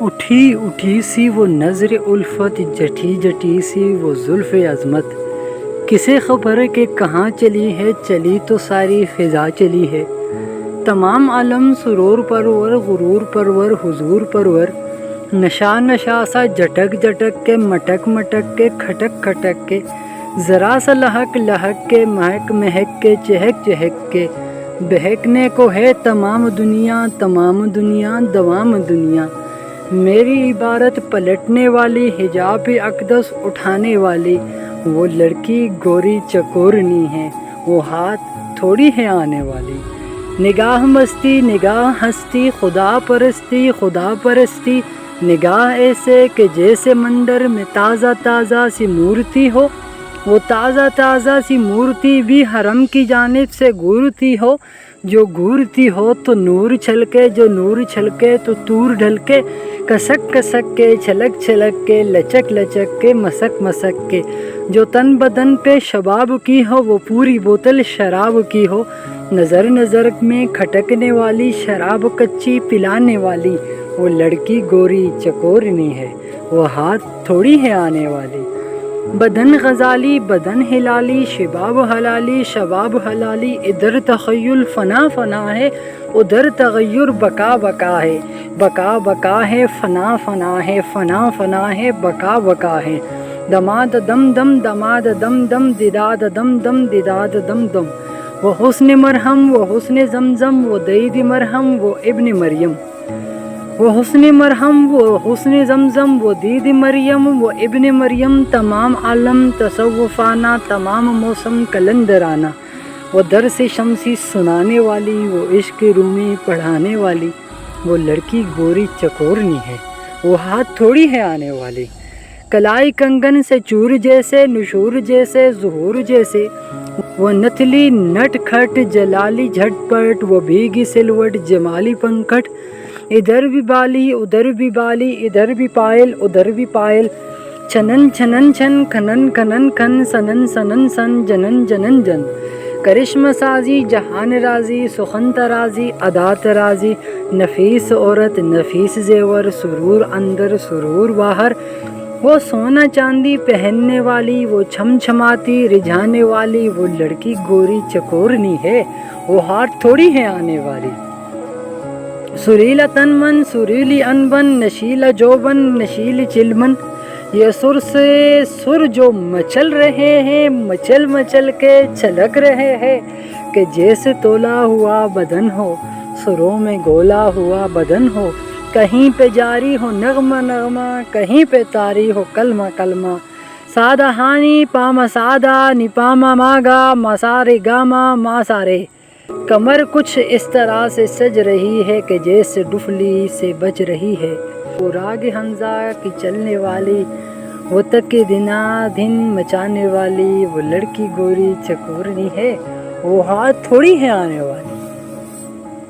اٹھی اٹھی سی وہ نظر الفت، جٹی جٹی سی وہ زلف عظمت، کسے خبر کہ کہاں چلی ہے، چلی تو ساری فضا چلی ہے۔ تمام عالم سرور پرور، غرور پرور، حضور پرور، نشا نشا سا جھٹک جھٹک کے، مٹک مٹک کے، کھٹک کھٹک کے، ذرا سا لہک لہک کے، مہک مہک کے، چہک چہک کے، بہکنے کو ہے تمام دنیا، تمام دنیا، دوام دنیا۔ میری عبارت پلٹنے والی، حجاب اقدس اٹھانے والی، وہ لڑکی گوری چکورنی ہے، وہ ہاتھ تھوڑی ہے آنے والی۔ نگاہ مستی، نگاہ ہستی، خدا پرستی، خدا پرستی، نگاہ ایسے کہ جیسے منظر میں تازہ تازہ سی مورتی ہو، وہ تازہ تازہ سی مورتی بھی حرم کی جانب سے گورتی ہو، جو گورتی ہو تو نور چھلکے، جو نور چھلکے تو طور ڈھلکے، کسک کسک کے، چھلک چھلک کے، لچک لچک کے، مسک مسک کے، جو تن بدن پہ شباب کی ہو، وہ پوری بوتل شراب کی ہو، نظر نظر میں کھٹکنے والی، شراب کچی پلانے والی، وہ لڑکی گوری چکورنی ہے، وہ ہاتھ تھوڑی ہے آنے والی۔ بدن غزالی، بدن ہلالی، شباب حلالی، شباب حلالی، ادھر تخیل فنا فنا ہے، ادھر تغیر بقا بقا ہے، بقا بقا ہے، فنا فنا ہے، فنا فنا ہے، بقا بقا ہے۔ دماد دم دم، دماد دم دم، دداد دم دم، دداد دم دم، وہ حسن مرہم، وہ حسن زمزم، وہ دید مرہم، وہ ابن مریم، وہ حسن مرہم، وہ حسن زمزم، وہ دید مریم، وہ ابن مریم، تمام عالم تصوفانہ، تمام موسم کلندرانہ، وہ درس شمسی سنانے والی، وہ عشق رومی پڑھانے والی، وہ لڑکی گوری چکورنی ہے، وہ ہاتھ تھوڑی ہے آنے والی۔ کلائی کنگن سے چور جیسے، نشور جیسے، ظہور جیسے، وہ نتلی نٹ کھٹ، جلالی جھٹ پٹ، وہ بھیگی سلوٹ، جمالی پنکھٹ، ادھر بھی بالی، ادھر بھی بالی، ادھر بھی پائل، ادھر بھی پائل، چھنن چھنن چھن، کھنن کھنن کھن، سنن سنن سن، جنن جنن جن، کرشم سازی، جہان رازی، سخن ترازی، ادا ترازی، نفیس عورت، نفیس زیور، سرور اندر سرور باہر، وہ سونا چاندی پہننے والی، وہ چھم چھماتی رجھانے والی، وہ لڑکی گوری چکورنی ہے، وہ ہاتھ تھوڑی ہے آنے والی۔ سریلا تن من، سریلی انبن، نشیلا جوبن، نشیلی چلمن، یہ سر سے سر جو مچل رہے ہیں، مچل مچل کے چھلک رہے ہیں، کہ جیسے تولا ہوا بدن ہو، سروں میں گولا ہوا بدن ہو، کہیں پہ جاری ہو نغمہ نغمہ، کہیں پہ طاری ہو کلمہ کلمہ، سادہ ہانی پاما سادہ، نی پاما ماگا، مسارے گاما ماسارے، کمر کچھ اس طرح سے سج رہی ہے کہ جیسے ڈفلی سے بج رہی ہے، وہ راگ حمزہ کی چلنے والی، وہ تک دنا دھن مچانے والی، وہ لڑکی گوری چکورنی ہے، وہ ہاتھ تھوڑی ہے آنے والی۔